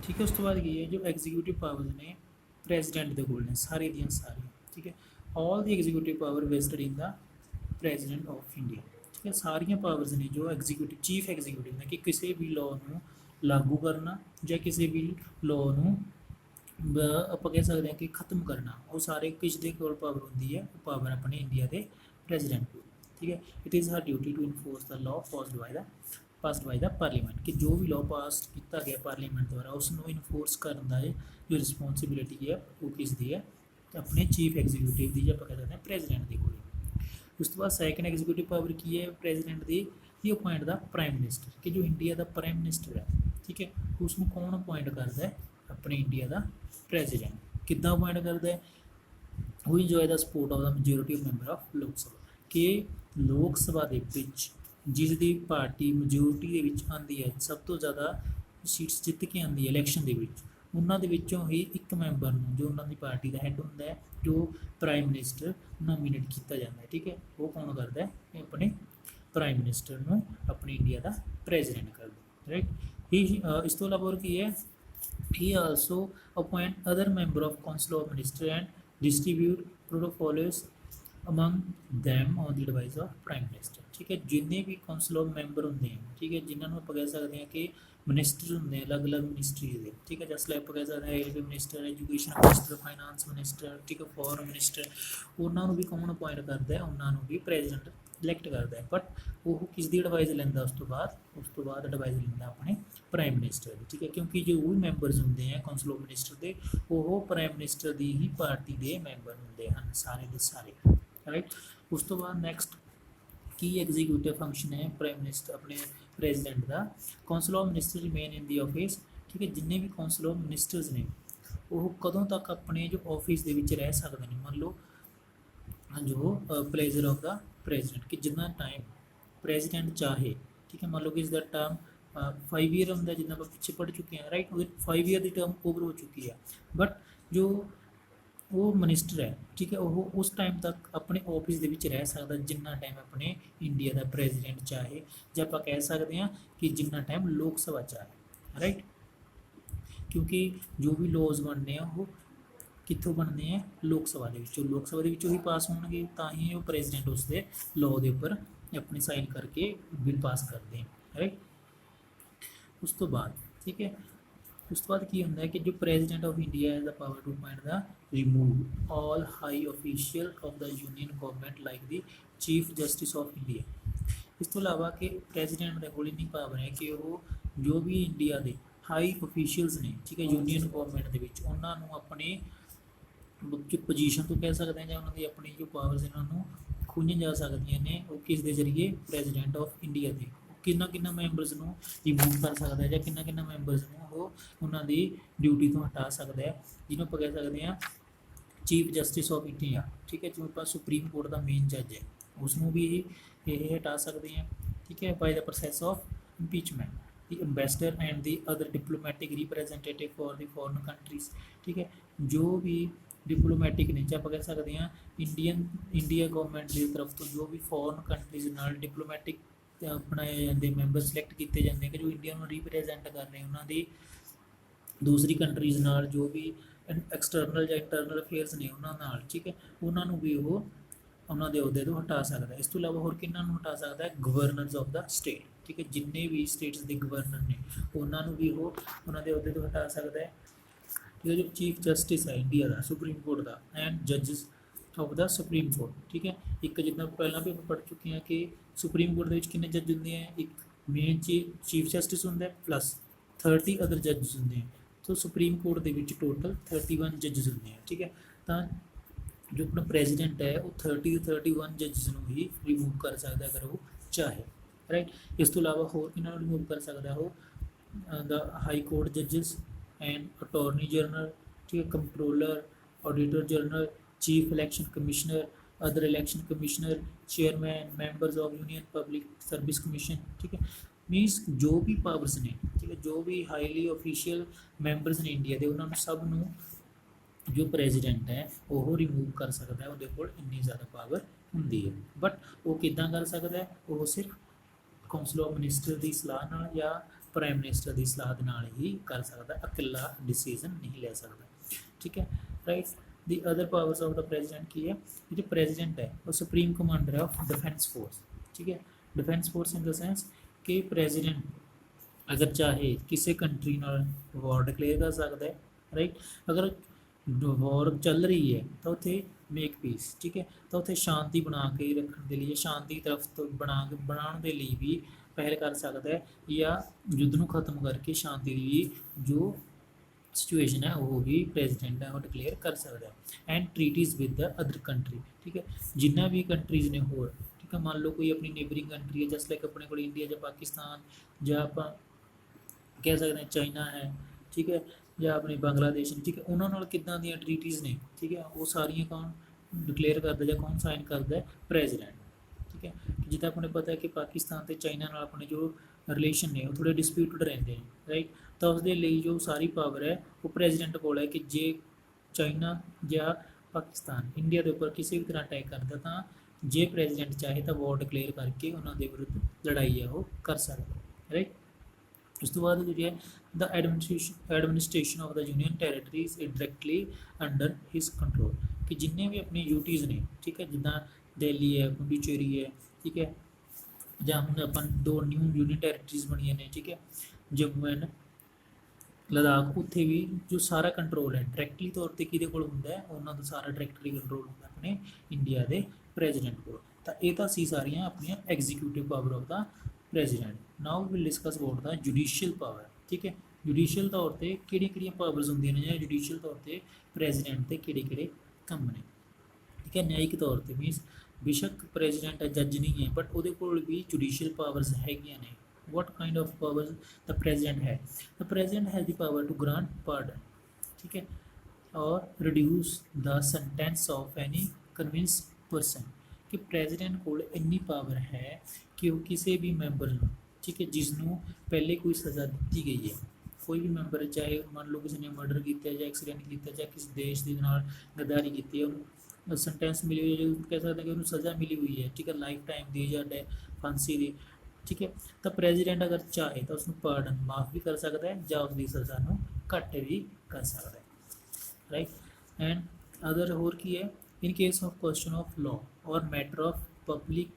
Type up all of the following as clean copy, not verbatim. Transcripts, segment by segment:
ठीक है। उस तो बाद की है जो एग्जीक्यूटिव पावर्स ने प्रेजिडेंट के कोल ने सारी दियाँ सारी, ठीक है। All the executive power vested in the president of India, ठीक है। सारिया पावर्स ने जो एग्जीक्यूटिव चीफ एग्जीक्यूटिव ने कि किसी भी लॉ ਨੂੰ लागू करना ਜਾਂ ਕਿਸੇ भी लॉ ਨੂੰ ਆਪਾਂ ਕਹਿ ਸਕਦੇ ਹਾਂ ਕਿ ਖਤਮ ਕਰਨਾ, ਉਹ ਸਾਰੇ ਕਿਸ ਦੇ ਕੋਲ ਪਾਵਰ ਹੁੰਦੀ ਹੈ, ਉਹ ਪਾਵਰ ਆਪਣੇ ਇੰਡੀਆ ਦੇ ਪ੍ਰੈਜ਼ੀਡੈਂਟ ਕੋਲ, ਠੀਕ ਹੈ। It is her duty to enforce the law passed by the parliament, ਕਿ ਜੋ ਵੀ ਲਾਅ ਪਾਸ ਕੀਤਾ ਗਿਆ ਪਾਰਲੀਮੈਂਟ ਦੁਆਰਾ ਉਸ ਨੂੰ ਇਨਫੋਰਸ ਕਰਨ ਦਾ ਜੋ ਰਿਸਪੌਂਸਿਬਿਲਿਟੀ ਹੈ ਉਹ ਕਿਸ ਦੀ ਹੈ, ਆਪਣੇ ਚੀਫ ਐਗਜ਼ੀਕਿਊਟਿਵ ਦੀ, ਜਾਂ ਆਪਾਂ ਕਹਿ ਸਕਦੇ ਹਾਂ ਪ੍ਰੈਜ਼ੀਡੈਂਟ ਦੀ ਕੋਲ। ਉਸ ਤੋਂ ਬਾਅਦ ਸੈਕੰਡ ਐਗਜ਼ੀਕਿਊਟਿਵ ਪਾਵਰ ਕੀ ਹੈ ਪ੍ਰੈਜ਼ੀਡੈਂਟ ਦੀ, ਇਹ ਅਪਾਇੰਟ ਦਾ ਪ੍ਰਾਈਮ ਮਿਨਿਸਟਰ, ਕਿ ਜੋ ਇੰਡੀਆ ਦਾ ਪ੍ਰਾਈਮ ਮਿਨਿਸਟਰ ਹੈ, ਠੀਕ ਹੈ, ਉਸ ਨੂੰ ਕੌਣ ਅਪਾਇੰਟ ਕਰਦਾ ਹੈ, ਆਪਣੇ ਇੰਡੀਆ ਦਾ ਪ੍ਰੈਜ਼ੀਡੈਂਟ। ਕਿੱਦਾਂ ਅਪਾਇੰਟ ਕਰਦਾ ਹੈ, ਉਹ enjoy the support of the majority of member of ਲੋਕ ਸਭਾ, ਕਿ ਲੋਕ ਸਭਾ ਦੇ ਵਿੱਚ ਜਿਸ ਦੀ ਪਾਰਟੀ ਮੈਜੋਰਿਟੀ ਦੇ ਵਿੱਚ ਆਉਂਦੀ ਹੈ, ਸਭ ਤੋਂ ਜ਼ਿਆਦਾ ਸੀਟਸ ਜਿੱਤ ਕੇ ਆਉਂਦੀ ਹੈ ਇਲੈਕਸ਼ਨ ਦੇ ਵਿੱਚ, ਉਹਨਾਂ ਦੇ ਵਿੱਚੋਂ ਹੀ ਇੱਕ ਮੈਂਬਰ ਨੂੰ, ਜੋ ਉਹਨਾਂ ਦੀ ਪਾਰਟੀ ਦਾ ਹੈੱਡ ਹੁੰਦਾ ਹੈ, ਜੋ ਪ੍ਰਾਈਮ ਮਿਨਿਸਟਰ ਨੋਮੀਨੇਟ ਕੀਤਾ ਜਾਂਦਾ ਹੈ, ਠੀਕ ਹੈ। ਉਹ ਕੌਣ ਕਰਦਾ ਹੈ, ਇਹ ਆਪਣੇ ਪ੍ਰਾਈਮ ਮਿਨਿਸਟਰ ਨੂੰ ਆਪਣੀ ਇੰਡੀਆ ਦਾ ਪ੍ਰੈਜ਼ੀਡੈਂਟ ਕਰਦਾ, ਰਾਈਟ। ਇਸ ਤੋਂ ਇਲਾਵਾ ਹੋਰ ਕੀ ਹੈ, he also appoint other member of council of minister and distribute portfolios among them on the advice of prime minister, ठीक है। जिन्ने भी council of member होंगे हैं, ठीक है, जिन्होंने आप कह सकते हैं कि मिनिस्टर होंगे अलग अलग मिनिस्ट्रीज के, ठीक है। जस्ट लाइक आप कह सकते हैं railway minister, education minister, finance minister, ठीक है, फॉरन मिनिस्टर, उन्होंने भी कौन अपॉइंट करता है, उन्होंने भी प्रेजिडेंट इलैक्ट करता है। बट वो किस दी एडवाइस लेंदा, उस तो बाद एडवाइस लेंदा अपने प्राइम मिनिस्टर की, ठीक है, क्योंकि जो भी मैंबरस होंगे हैं कौंसल ऑफ मिनिस्टर के, वो प्राइम मिनिस्टर की ही पार्टी के मैंबर होंगे हैं सारे के सारे, राइट। उस तो बाद नैक्सट की एग्जीक्यूटिव फंक्शन है प्राइम मिनिस्टर अपने प्रेजिडेंट का, council of minister remain in the office, ठीक है। जिन्हें भी कौंसल ऑफ मिनिस्टर्स ने वो कदों तक अपने जो ऑफिस के रह सकते हैं, मान लो जो प्लेजर ऑफ द प्रेजिडेंट, कि जितना टाइम प्रेजिडेंट चाहे, ठीक है, मान लो कि इसका टर्म 5 ईयर होंगे, जितना आप पिछले पढ़ चुके हैं, राइट, वो 5 ईयर की टर्म ओवर हो चुकी है। बट जो वो मिनिस्टर है, ठीक है, वो उस टाइम तक अपने ऑफिस के रह सकता जिन्ना टाइम अपने इंडिया का प्रेजिडेंट चाहे, जो आप कह सकते हैं कि जिन्ना टाइम लोक सभा चाहे, राइट। क्योंकि जो भी लॉज बनने हैं वो कितों बनते हैं, लोक सभा के ही पास होंगे, तो ही वो प्रेजिडेंट उसके लॉ के उपर अपनी साइन करके बिल पास करते हैं, राइट। उस तो बाद, ठीक है, उस तो बाद की होंगे कि जो प्रेजिडेंट ऑफ इंडिया है the power to appoint the remove all high official of the union government like the chief justice of India. इस तो अलावा कि प्रेजिडेंट के कोल इन्नी पावर है कि वो जो भी इंडिया के हाई ऑफिशियल्स ने, ठीक है, यूनियन गवर्नमेंट के उन्होंने अपने जो पोजीशन तो कह सकते हैं, जो उन्होंने अपनी जो पावर्स इन्होंने खुंजन जा सकती ने, वो किस दे जरिए प्रेजिडेंट ऑफ इंडिया के किन्ना मैंबरस को रिमूव कर सकता है, या किन्ना मैंबरस को उन्होंने ड्यूटी तो हटा सकता है, जिन्होंं आप कह सकते हैं चीफ जस्टिस ऑफ इंडिया, ठीक है, जो आप सुप्रीम कोर्ट का मेन जज है उसनों भी ये हटा सकते हैं, ठीक है, by the process of impeachment the ambassador and the other diplomatic representative for the foreign countries, ठीक है। जो भी डिप्लोमैटिक ने, आप कह सकते हैं इंडिया गवर्नमेंट की तरफ तो जो भी फॉरन कंट्रीज नाल डिप्लोमैटिक बनाए जाते मैंबर सिलैक्ट किए जाते हैं कि जो इंडिया में रिप्रजेंट कर रहे हैं, उन्होंने दूसरी कंट्रीज नाल जो भी एक्सटर्नल या इंटरनल अफेयर्स ने उन्होंने, ठीक है, उन्होंने भी वो उन्होंने अहदे तो हटा सकता है। इस तो इलावा होर किन्हों हटा सकता है, गवर्नर्स ऑफ द स्टेट, ठीक है, जिन्ने भी स्टेट्स के गवर्नर ने उन्होंने भी वो उन्होंने अहदे तो हटा सकता है, ठीक है। जो चीफ जस्टिस है इंडिया का सुप्रीम कोर्ट का एंड जजिस ऑफ द सुप्रीम कोर्ट, ठीक है, एक जितना पहला भी पढ़ चुके हैं कि सुप्रीम कोर्ट के कितने जज होंगे हैं, एक मेन चीफ जस्टिस होंगे प्लस 30 अदर जजिस होंगे हैं, तो सुप्रीम कोर्ट के टोटल 31 जजिस होंगे हैं, ठीक है। तो जो अपना प्रेजिडेंट है वो 30 to 31 जजिस ही रिमूव कर सकता है अगर वो चाहे, राइट। इस तो अलावा होर किन्होंने रिमूव कर सकता है, वो द हाई कोर्ट जजिस एंड अटॉर्नी जनरल, ठीक है, controller, auditor general, chief election commissioner, other election commissioner, chairman, members of union public service commission, ठीक है। मीनस जो भी पावर्स ने, ठीक है, जो भी हाईली ऑफिशियल मैंबरस ने इंडिया के, उन्होंने सब नू जो प्रेजिडेंट है वो रिमूव कर सकता है, वो इन्नी ज़्यादा पावर होंगी है। बट वो किदां कर सकता है, वो सिर्फ कौंसल ऑफ मिनिस्टर की सलाह नाल या ਪ੍ਰਾਈਮ ਮਿਨਿਸਟਰ ਦੀ ਸਲਾਹ ਦੇ ਨਾਲ ਹੀ ਕਰ ਸਕਦਾ, ਇਕੱਲਾ ਡਿਸੀਜ਼ਨ ਨਹੀਂ ਲੈ ਸਕਦਾ। ਠੀਕ ਹੈ right. The other powers of the president ਕੀ ਹੈ, ਜਿਹੜੇ ਪ੍ਰੈਜ਼ੀਡੈਂਟ ਹੈ ਉਹ ਸੁਪਰੀਮ ਕਮਾਂਡਰ ਹੈ ਆਫ डिफेंस फोर्स। ठीक है, defence force in the sense कि प्रेजिडेंट अगर चाहे किसी कंट्री नाल वॉर डिक्लेयर कर सकता है, राइट। अगर वॉर चल रही है तो उत्थे मेक पीस, ठीक है, तो उत्थे शांति बना के रखने के लिए, शांति की तरफ तो बनाने के लिए भी पहल कर सकता है, या युद्ध को खत्म करके शांति की जो सिचुएशन है वो भी प्रेजिडेंट है वो डिक्लेयर कर सकता है। And treaties with the other country, ठीक है, जिन्ना भी कंट्रीज़ ने होर, ठीक है, मान लो कोई अपनी नेबरिंग कंट्री है, जस्ट लाइक अपने को इंडिया या पाकिस्तान या आप कह सकते हैं चाइना है, ठीक है, या अपने बांग्लादेश ने, ठीक है, उन्होंने किदां दी ट्रीटीज़ ने, ठीक है, वो सारियां कौन डिक्लेयर करता या कौन साइन करता है, प्रेजिडेंट। ठीक है, जिदा अपने पता है कि पाकिस्तान तो चाइना नाल अपने जो रिलेशन ने वो थोड़े डिस्प्यूटड रहते हैं, राइट। तो उसके लिए जो सारी पावर है वो प्रेजिडेंट को है कि जे चाइना या पाकिस्तान इंडिया के उपर किसी भी तरह अटैक करता तो जे प्रेजिडेंट चाहे तो वॉर डिक्लेयर करके उन्होंने विरुद्ध लड़ाई है वो कर सकता, राइट। उस तो बाद जी है the administration of the union territories is directly under his control, कि जिन्ने भी अपनी ड्यूटीज़ ने, ठीक है, जिदा दिल्ली है, पुडुचेरी है, ठीक है, ਜਾਂ ਹੁਣ अपन 2 न्यू यूनियन टेरेटरीज बनिया ने, ठीक है, जम्मू एंड लद्दाख, उत्थे भी जो सारा कंट्रोल है डायरैक्टली तौर पर किहदे कोल हुंदा है, उन्हां दा सारा डायरैक्टली कंट्रोल हुंदा अपने इंडिया के प्रेजिडेंट कोल। तो ये तो सी सारियां अपनियां executive power of the president. Now will discuss about the judicial power. ठीक है, जुडिशियल तौर पर किहड़ियां पावर्स होंदियां ने, जां जुडिशियल तौर पर प्रेजिडेंट के किहड़े काम ने। ठीक है, न्यायिक तौर पर मीनस बेशक प्रेजिडेंट जज नहीं है बट वो भी जुडिशियल पावर्स हैगियां ने। What kind of powers the president है, the president has the power to grant pardon, ठीक है, और reduce the sentence of any convince person, कि प्रेजिडेंट को इन्नी पावर है कि वो किसी भी मैंबर, ठीक है, जिसनों पहले कोई सज़ा दी गई है, कोई भी मैंबर चाहे मान लो किसी ने मर्डर किया या एक्सीडेंट किया या किसी देश के नाल गद्दारी की है, सेंटेंस मिली हुई है, कह सकते हैं कि उन्हें सज़ा मिली हुई है, ठीक है, लाइफ टाइम दी या फांसी दी, ठीक है, तो प्रेजिडेंट अगर चाहे तो उसको पार्डन माफ़ भी कर सकता है या उसकी सज़ा को घट भी कर सकता है, राइट। एंड अदर होर की है, इन case of question of law और मैटर ऑफ पब्लिक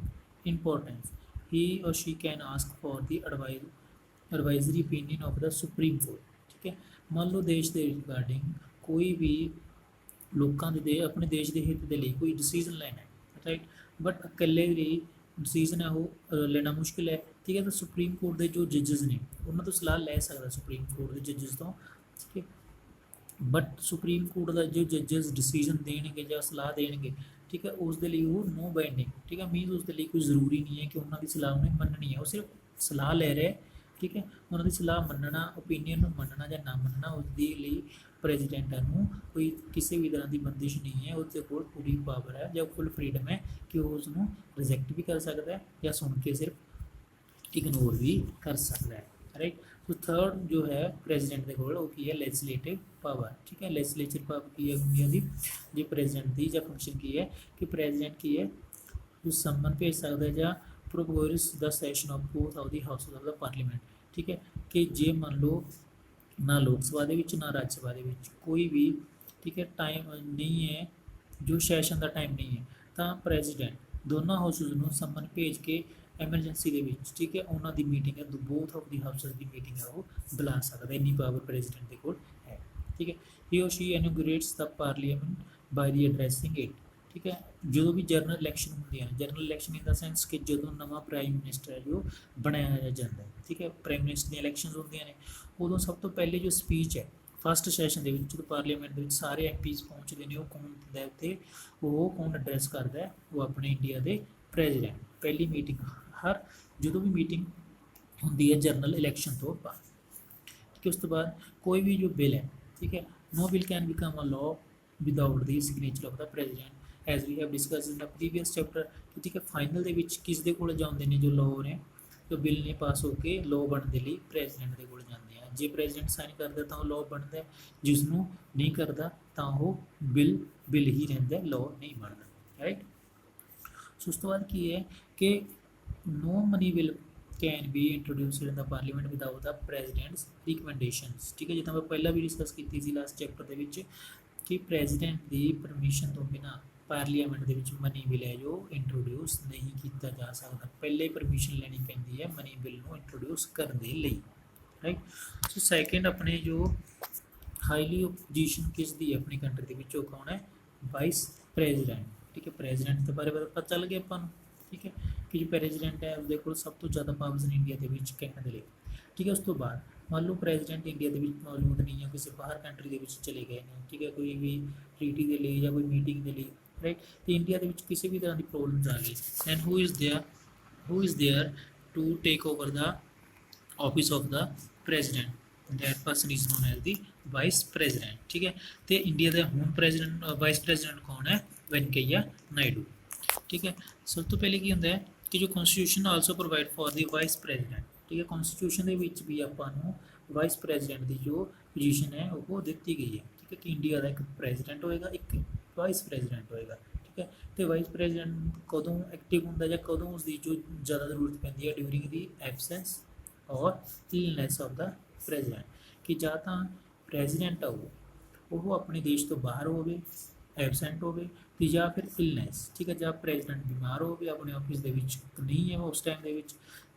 इंपॉर्टेंस ही और she can ask for the advisory opinion of the supreme court. ठीक है, मान लो देश के रिगार्डिंग कोई भी लोगों के अपने देश के हित के लिए कोई डिसीजन लेना है, राइट, बट अकेले भी डिसीजन है वो लेना मुश्किल है। ठीक है, तो सुप्रीम कोर्ट के जो जजिज ने उन्होंने तो सलाह ले सकता सुप्रीम कोर्ट के जजिज तो, ठीक है, बट सुप्रीम कोर्ट का जो जजिज डिसीजन देंगे या सलाह देंगे, ठीक है, उसके लिए वो नो बाइंडिंग, ठीक है, मीनस उसके लिए कोई ज़रूरी नहीं है कि उन्होंने सलाह उन्हें मननी है, वो सिर्फ सलाह ले रहे, ठीक है, उन्होंने सलाह मनना, ओपीनियन मनना या ना मनना उसके लिए प्रेजिडेंट को कोई किसी भी तरह की बंदिश नहीं है, उसके कोल पूरी पावर है या फुल फ्रीडम है कि वो उसको रिजेक्ट भी कर सकता है या सुन के सिर्फ इग्नोर भी कर सकता है, राइट। तो थर्ड जो है प्रेजिडेंट के कोल वो की है लेजिस्लेटिव पावर। ठीक है, लेजिस्लेटिव पावर की है इंडिया की, जो प्रेजिडेंट की या फंक्शन की है कि प्रेजिडेंट की है जो समन भेज सकता है या propose the session of both of the house of the parliament. ठीक है, कि जे मान लो ना लोक सभा के ना राज्य सभा के कोई भी, ठीक है, टाइम नहीं है, जो सैशन का टाइम नहीं है, तो प्रेजिडेंट दोनों हाउसिस में समन भेज के एमरजेंसी के, ठीक है, उन्होंने मीटिंग है बोथ ऑफ द हाउसिस की मीटिंग है वो बुला सकता है, इन्नी पावर प्रेजिडेंट के कोल है। ठीक है, ही और she inaugurates the parliament by the एड्रैसिंग it. ठीक है, जो भी जनरल इलैक्शन होंगे हैं, general election in the sense कि जो नवा प्राइम मिनिस्टर है जो बनाया जाता है, ठीक है, प्राइम मिनिस्टर इलैक्शन होंगे ने उदों सब तो पहले जो स्पीच है फस्ट सैशन के जो पार्लीमेंट के सारे एमपीज पहुँचते हैं, वो कौन होंगे उत्ते, वो कौन एड्रैस करता है, वो अपने इंडिया के प्रेजिडेंट। पहली मीटिंग हर जो भी मीटिंग होंगी है जनरल इलैक्शन तो बाद, ठीक है, उस तो बाद कोई भी जो बिल है, ठीक है, no bill can become a law without the signature of the president as we have discuss in the previous chapter. ठीक है, फाइनल के किस दे कोल जाते हैं जो लॉ ने, जो बिल ने पास होकर लॉ बनने लिए प्रेजिडेंट के कोल जाते हैं, जे प्रेजिडेंट साइन करता तो लॉ बनता है, जिसनों नहीं करता तो वो बिल ही रहता है, लॉ नहीं बनता, राइट। सो उस तो बाद की है कि no money will can be introduced in the parliament without the president's recommendations. ठीक है, जितना मैं पहला भी डिस्कस की लास्ट चैप्टर के विच कि प्रेजिडेंट की परमिशन तो बिना पार्लीमेंट के मनी बिल है जो इंट्रोड्यूस नहीं किया जा सकता, पहले परमिशन लेनी पैंदी है मनी बिल को इंट्रोड्यूस करने लिए, राइट। सो सैकेंड अपने जो हाईली ओपोजिशन किस दी अपनी कंट्री के कौन है, वाइस प्रेजिडेंट। ठीक है, प्रेजिडेंट के बारे में पता चल गया अपन, ठीक है, कि जो प्रेजिडेंट है उसके को सब तो ज़्यादा पावर्स ने इंडिया के कहने के लिए। ठीक है, उस तो बाद मान लो प्रेजिडेंट इंडिया के मौजूद नहीं है, किसी बाहर कंट्री के चले गए हैं, ठीक है, कोई भी ट्रीटी के लिए या कोई मीटिंग के लिए, राइट। तो इंडिया के किसी भी तरह की प्रॉब्लम्स आ गई, and who is there to take over the office of the president, that person is known as the vice president. ठीक है, तो इंडिया का हुण प्रेजिडेंट वाइस प्रेजिडेंट कौन है, वेंकैया नायडू। ठीक है, सब तो पहले की होंगे है कि जो constitution also provide for the vice president. ठीक है, कॉन्स्टिट्यूशन के भी आपां वाइस प्रेजिडेंट की जो पोजीशन है वो दी गई है। ठीक है, कि इंडिया का एक प्रेजिडेंट होएगा, एक वाइस प्रेजिडेंट होएगा। ठीक है, तो वाइस प्रेजिडेंट कदों एक्टिव होंगे या कदों उसकी जो ज़्यादा जरूरत पैंती है, ड्यूरिंग दी एबसेंस और इलनेस ऑफ द प्रेजिडेंट, कि ਜਾਂ ਤਾਂ प्रेजिडेंट आओ वो अपने देश तो बाहर होवे, एबसेंट होवे, तो या फिर इलनेस। ठीक है, जब प्रेजिडेंट बीमार हो गया अपने ऑफिस के नहीं है वो उस टाइम के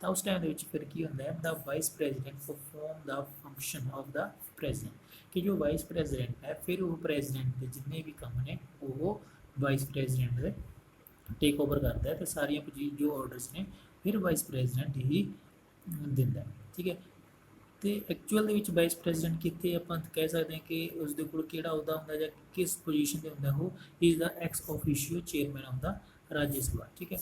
तो उस टाइम के फिर की होंगे the vice president perform the function of the president, कि जो वाइस प्रेजिडेंट है फिर वो प्रेजिडेंट के जितने भी काम ने वो वाइस प्रेजिडेंट के टेक ओवर करता है, तो सारिया जो ऑर्डर्स ने फिर वाइस प्रेजिडेंट ही दिंदा है। ठीक है, तो एक्चुअल वाइस प्रेजिडेंट कितने आप कह सकते हैं कि उसके कोड़ा अहदा होंगे या किस पोजीशन पर होंगे, वो is the ex officio chairman of the Rajya Sabha. ठीक है,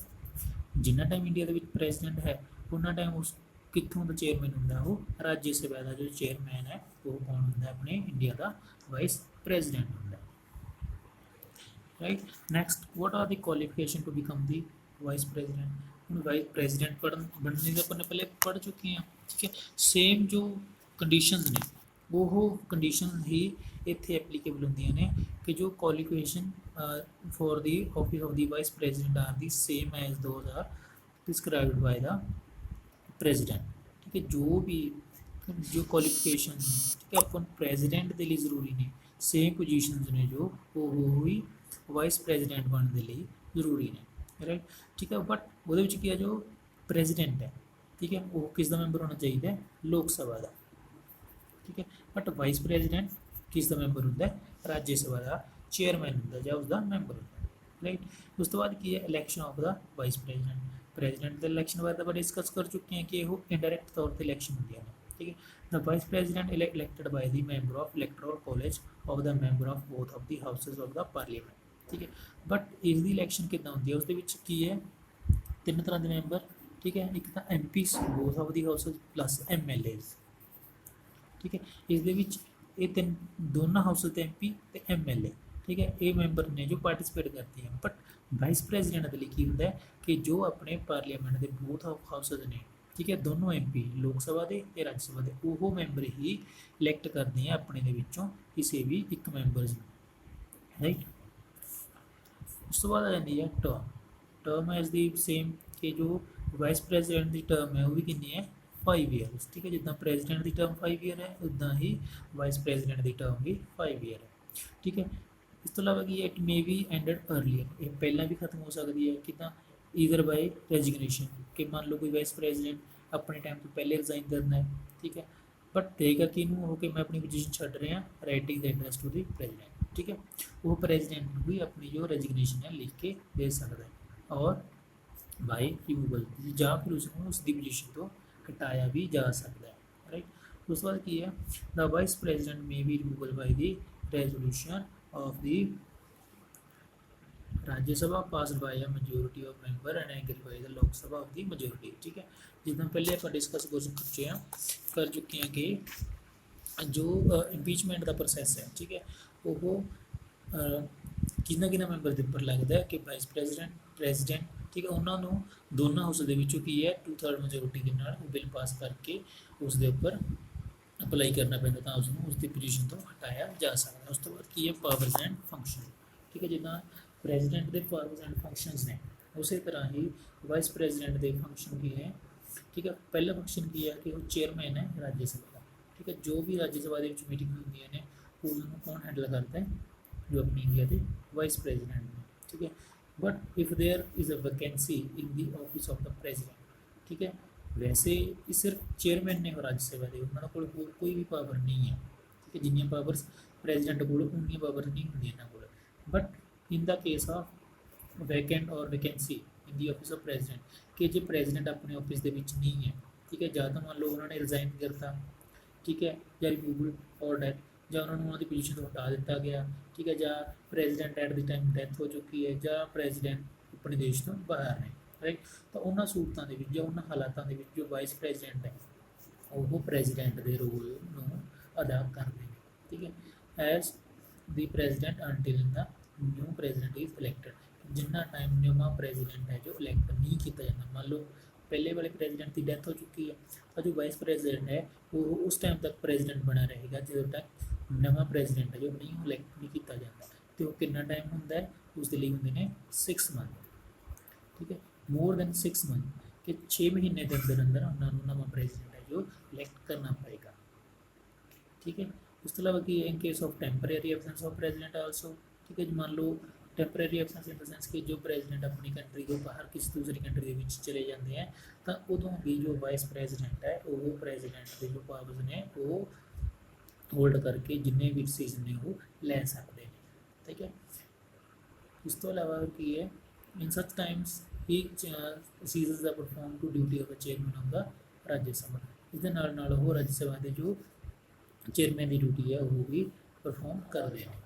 जिन्ना टाइम इंडिया के प्रेजिडेंट है उन्ना टाइम उस कितों का चेयरमैन होंगे, वो राज्यसभा का जो चेयरमैन है वो कौन होंगे, अपने इंडिया का वाइस प्रेजिडेंट होंगे, right. Next, what are the qualification to become the vice president. हम वाइस प्रेजिडेंट बनने से अपन पहले पढ़ चुके हैं। ठीक है, सेम जो कंडीशंस ने वो कंडीशन ही इतने एप्लीकेबल होंगे ने, कि जो qualification for the office of the vice president are the same as those are prescribed by the president. ठीक है, जो भी जो क्वालिफिकेशन, ठीक है, अपन प्रेजिडेंट के लिए जरूरी ने सेम पोजीशंस ने जो वो ही वाइस प्रेजिडेंट बनने के लिए जरूरी ने, राइट। ठीक है, बट वो क्या जो प्रेजिडेंट है, ठीक है, वो किसका मैंबर होना चाहिए, लोक सभा का। ठीक है, बट वाइस प्रेजिडेंट किसका मैंबर होंगे, राज्यसभा का चेयरमैन होंगे या उसका मैंबर होंगे, राइट। उस तो बाद की है election of the vice president के इलैक्शन बारे तो डिस्कस कर चुके हैं कि वो इनडायरैक्ट तौर पर इलैक्शन होंगे। ठीक है, the vice president elected by the member of electoral college of the member of both of the houses of the parliament. ठीक है, बट इसकी इलैक्शन कितना होंगी है, उसकी है तीन तरह के मैंबर। ठीक है, एक तो M P both of the houses plus MLAs। ठीक है, इस तीन दोनों हाउसेज के MP तो MLA। ठीक है, ये मैंबर ने जो पार्टिसिपेट करते हैं, बट वाइस प्रेजिडेंट के लिए की होंगे कि जो अपने पार्लीमेंट के बोथ ऑफ हाउसेज ने, ठीक है, दोनों MP लोक सभा के राज्यसभा के वो मैंबर ही इलैक्ट करते हैं अपने किसी भी एक मैंबर, राइट। उस तो बाद आ जाती है टर्म एज दी सेम, कि जो वाइस प्रेजिडेंट की टर्म है वो भी कितनी है 5 ईयर्स। ठीक है, जितना प्रेजिडेंट की टर्म 5 ईयर है उदा ही वाइस प्रेजिडेंट की टर्म भी 5 ईयर है। ठीक है, इस तो अलावा कि it may be ended earlier, ये पहला भी खत्म हो सकती है कि ईदर बाय रेजिग्नेशन, कि मान लो कोई वाइस प्रेजिडेंट अपने टाइम तो पहले रिजाइन करना है। ठीक है, बट देगा कि हो कि मैं अपनी पोजीशन छड़ रहा, writing the address to the president. ठीक है, वो प्रेजिडेंट भी अपनी जो रेजिग्नेशन है लिख के दे सकता है, और बाय रिमूवल या फिर उसको उसकी पोजीशन तो हटाया भी जा सकता है, राइट। उस बाद की है the vice president may be removal by the resolution of the Rajya Sabha passed by a majority of member and agree by the Lok Sabha of the majority. ठीक है, जितना पहले आप डिस्कस कर चुके हैं कि जो इंपीचमेंट का प्रोसैस है, ठीक है, वो किन्ना मैंबर के उपर लगता है कि वाइस प्रेजिडेंट ठीक है, उन्होंने दोनों हाउस की है 2/3 मेजोरिटी के नाल बिल पास करके उसके उपर अप्लाई करना पैंदा, तो उसकी पोजीशन तो हटाया जा सकता है। उस तो बाद की है पावर्स एंड फंक्शन। ठीक है, जिदा प्रेजिडेंट के पावर्स एंड फंक्शंस ने उस तरह ही वाइस प्रेजिडेंट के फंक्शन की है ठीक है। पहला फंक्शन की है कि वो चेयरमैन है राज्य सभा का, ठीक है। जो भी राज्य सभा के मीटिंग होंगी ने उन्होंने कौन हैंडल करता है, जो अपनी इंडिया के वाइस प्रेजिडेंट ने, ठीक है। But if there is a vacancy in the office of the president, ठीक है। वैसे ये सिर्फ चेयरमैन ने राज्य सभा के उन्होंने कोल होर कोई भी पावर नहीं है, ठीक है। जिन्नियां पावर्स प्रेजिडेंट कोल उन्नियां पावर नहीं होंगी इन्होंने कोल। But in the case of vacant और vacancy in the office of president, कि जो प्रेजिडेंट अपने ऑफिस के नहीं है, ठीक है, ਜਾਂ ਤਾਂ ਮੰਨ ਲਓ ਉਹਨਾਂ ਨੇ ਰਿਜ਼ਾਈਨ ਕਰਤਾ, ठीक है, ਜਾਂ ਰਿਮੂਵਲ ਔਰ ਡੈਥ, ਜਾਂ ਉਹਨਾਂ ਨੂੰ ਉਹਨਾਂ ਦੀ ਪੋਜੀਸ਼ਨ ਤੋਂ ਹਟਾ ਦਿੱਤਾ ਗਿਆ, ਠੀਕ ਹੈ, ਜਾਂ president at the time death ਹੋ ਚੁੱਕੀ ਹੈ, ਜਾਂ ਪ੍ਰੈਜ਼ੀਡੈਂਟ ਆਪਣੇ ਦੇਸ਼ ਤੋਂ ਬਾਹਰ ਨੇ, ਰਾਈਟ। ਤਾਂ ਉਹਨਾਂ ਸੂਰਤਾਂ ਦੇ ਵਿੱਚ ਜਾਂ ਉਹਨਾਂ ਹਾਲਾਤਾਂ ਦੇ ਵਿੱਚ ਜੋ ਵਾਈਸ ਪ੍ਰੈਜ਼ੀਡੈਂਟ ਹੈ ਉਹ ਪ੍ਰੈਜ਼ੀਡੈਂਟ ਦੇ ਰੋਲ ਨੂੰ ਅਦਾ ਕਰਦੇ ਨੇ, ਠੀਕ ਹੈ। As the president until the new president is elected, Jinnah time नवा प्रेजिडेंट है जो इलैक्ट नहीं किया जाता। मान लो पहले वाले प्रेजिडेंट की डेथ हो चुकी है, तो जो वाइस प्रेजिडेंट है वो उस टाइम तक प्रेजिडेंट बना रहेगा जो तक नवा प्रेजिडेंट है जो नहीं इलैक्ट नहीं किया जाता। तो कितना टाइम होंगे उसके लिए होंगे ने 6 मंथ, ठीक है। मोर दैन 6 मंथ कि 6 महीने के अंदर अंदर उन्होंने नवा प्रेजिडेंट है जो इलैक्ट करना पड़ेगा, ठीक है। उस तो अलावा कि in case of temporary absence of president also, ठीक है। मान लो temporary absence in the sense कि जो प्रेजिडेंट अपनी कंट्री को बाहर किसी दूसरी कंट्री के चले जाते हैं, तो उदों भी जो वाइस प्रेजिडेंट है वो प्रेजिडेंट के जो पावर्स ने वो होल्ड करके जिन्ने भी डिसीजन ने वो लै सकते हैं, ठीक है। उस तो अलावा की है in such times he ceases the perform to duty of the chairman of the Rajya Sabha, इस राज्य सभा के जो चेयरमैन की ड्यूटी है वो भी परफॉर्म करते हैं।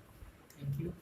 Thank you.